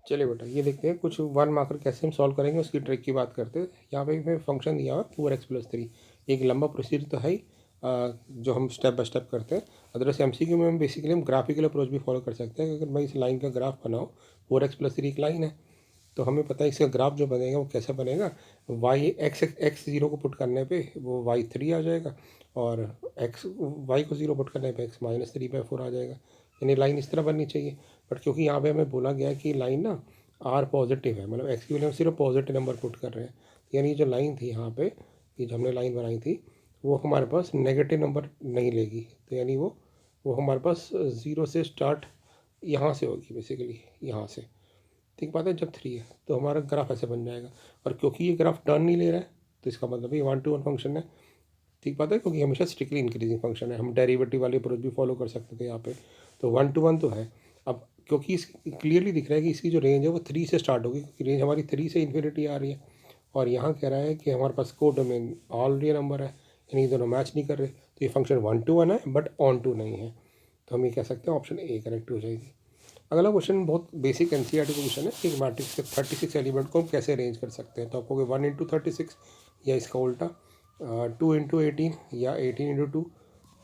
चलिए बेटा ये देखते हैं कुछ 1 मार्कर कैसे हम सॉल्व करेंगे, उसकी ट्रिक की बात करते हैं। यहाँ पे हमें फंक्शन दिया हुआ 4x+3, एक लंबा प्रोसीजर तो है ही, जो हम स्टेप बाय स्टेप करते हैं। अदरवाइज एमसीक्यू में हम बेसिकली हम ग्राफिकल अप्रोच भी फॉलो कर सकते हैं। अगर मैं इस लाइन का ग्राफ बनाऊँ, 4x+3 एक लाइन है, तो हमें पता है इसका ग्राफ जो बनेगा वो कैसे बनेगा। वाई एक्स जीरो को पुट करने पे वो y3 आ जाएगा, और एक्स वाई को जीरो पुट करने पे x-3/4 आ जाएगा। यानी लाइन इस तरह बननी चाहिए। बट क्योंकि यहाँ पे हमें बोला गया है कि लाइन ना आर पॉजिटिव है, मतलब एक्स की वैल्यू हम सिर्फ पॉजिटिव नंबर पुट कर रहे हैं, यानी जो लाइन थी यहाँ पे, ये जो हमने लाइन बनाई थी, वो हमारे पास नेगेटिव नंबर नहीं लेगी। तो यानी वो हमारे पास ज़ीरो से स्टार्ट यहाँ से होगी, बेसिकली यहाँ से। ठीक बात है। जब 3 है तो हमारा ग्राफ ऐसे बन जाएगा, और क्योंकि ये ग्राफ टर्न नहीं ले रहा है तो इसका मतलब ये 1-to-1 फंक्शन है। ठीक बात है, क्योंकि हमेशा स्ट्रिक्टली इंक्रीजिंग फंक्शन है। हम डेरिवेटिव वाली अप्रोच भी फॉलो कर सकते थे यहाँ पे, तो 1-to-1 तो है। अब क्योंकि इस क्लियरली दिख रहा है कि इसकी जो रेंज है वो 3 से स्टार्ट होगी, क्योंकि रेंज हमारी 3 से इन्फिनिटी आ रही है, और यहाँ कह रहा है कि हमारे पास को डोमेन ऑल रियल नंबर है, यानी दोनों मैच नहीं कर रहे, तो ये फंक्शन 1-to-1 है बट ऑन-टू नहीं है। तो हम ये कह सकते हैं ऑप्शन ए करेक्ट हो जाएगी। अगला क्वेश्चन बहुत बेसिक एनसीईआरटी का क्वेश्चन है कि एक मैट्रिक्स के 36 एलिमेंट को हम कैसे अरेंज कर सकते हैं। तो आपको 1 × 36 या इसका उल्टा 2 × 18 या 18 × 2,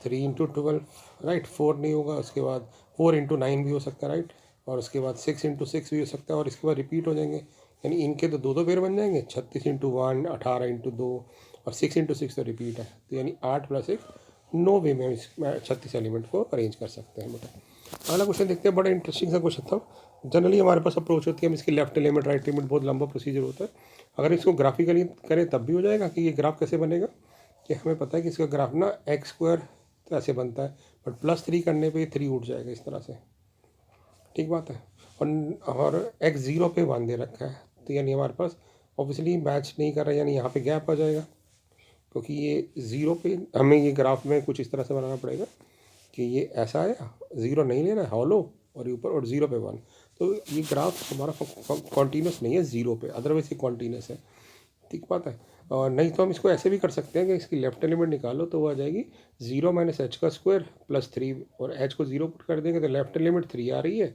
3 × 12, राइट। 4 नहीं होगा, उसके बाद 4 × 9 भी हो सकता है, राइट। और उसके बाद 6 × 6 भी हो सकता है, और इसके बाद रिपीट हो जाएंगे, यानी इनके तो दो पेयर बन जाएंगे, 36 × 1, 18 × 2, और 6 × 6 तो रिपीट है, तो यानी 8 + 1 9 वे में हम इस 36 एलिमेंट को अरेंज कर सकते हैं बेटा। अगला क्वेश्चन देखते हैं, बड़ा इंटरेस्टिंग सा क्वेश्चन था। जनरली हमारे पास अप्रोच होती है, हम इसकी लेफ्ट लिमिट राइट लिमिट, बहुत लंबा प्रोसीजर होता है। अगर इसको ग्राफिकली करें तब भी हो जाएगा कि ये ग्राफ कैसे बनेगा, कि हमें पता है कि इसका ग्राफ ना x² तो ऐसे बनता है, बट +3 करने पे 3 उठ जाएगा इस तरह से। ठीक बात है। और x0 पे 1 दे रखा है, तो यानी हमारे पास ऑब्वियसली मैच नहीं कर रहा है, यानी यहाँ पे गैप आ जाएगा, क्योंकि ये 0 पे हमें ये ग्राफ में कुछ इस तरह से बनाना पड़ेगा कि ये ऐसा आया, 0 नहीं लेना है, हॉलो, और ऊपर और 0 पे 1। तो ये ग्राफ हमारा कॉन्टीन्यूस नहीं है 0 पे, अदरवाइज ये कॉन्टीन्यूस है। ठीक बात है। और नहीं तो हम इसको ऐसे भी कर सकते हैं कि इसकी लेफ्ट एलिमेंट निकालो तो वो आ जाएगी 0 - h² + 3, और h को 0 पुट कर देंगे तो लेफ्ट एलिमेंट 3 आ रही है।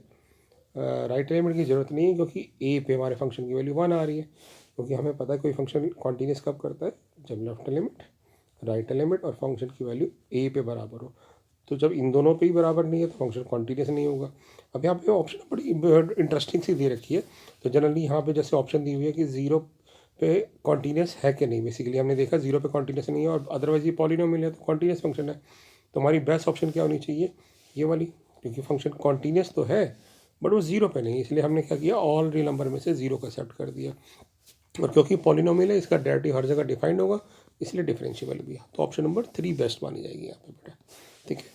राइट एलिमेंट की ज़रूरत नहीं है, क्योंकि ए पे हमारे फंक्शन की वैल्यू 1 आ रही है, क्योंकि हमें पता है कोई फंक्शन कॉन्टीन्यूस कब करता है, जब लेफ्ट एलिमेंट, राइट एलिमेंट और फंक्शन की वैल्यू ए पे बराबर हो। तो जब इन दोनों पे ही बराबर नहीं है तो फंक्शन कॉन्टीन्यूस नहीं होगा। अब यहाँ पे ऑप्शन बड़ी इंटरेस्टिंग सी दे रखी है। तो जनरली यहाँ पे जैसे ऑप्शन दी हुई है कि 0 पे कॉन्टीन्यूस है कि नहीं, बेसिकली हमने देखा 0 पे कॉन्टीन्यूस नहीं है, और अदरवाइज ये पॉलिनोमियल है तो कॉन्टीन्यूस फंक्शन है। तो हमारी बेस्ट ऑप्शन क्या होनी चाहिए, ये वाली, क्योंकि फंक्शन कॉन्टीन्यूस तो है बट वो 0 पे नहीं, इसलिए हमने क्या किया, ऑल रियल नंबर में से 0 को एक्सेप्ट कर दिया। और क्योंकि पॉलिनोमियल है, इसका डेरिवेटिव हर जगह डिफाइंड होगा, इसलिए डिफरेंशिएबल भी है। तो ऑप्शन नंबर 3 बेस्ट मानी जाएगी यहाँ पे बेटा। ठीक है।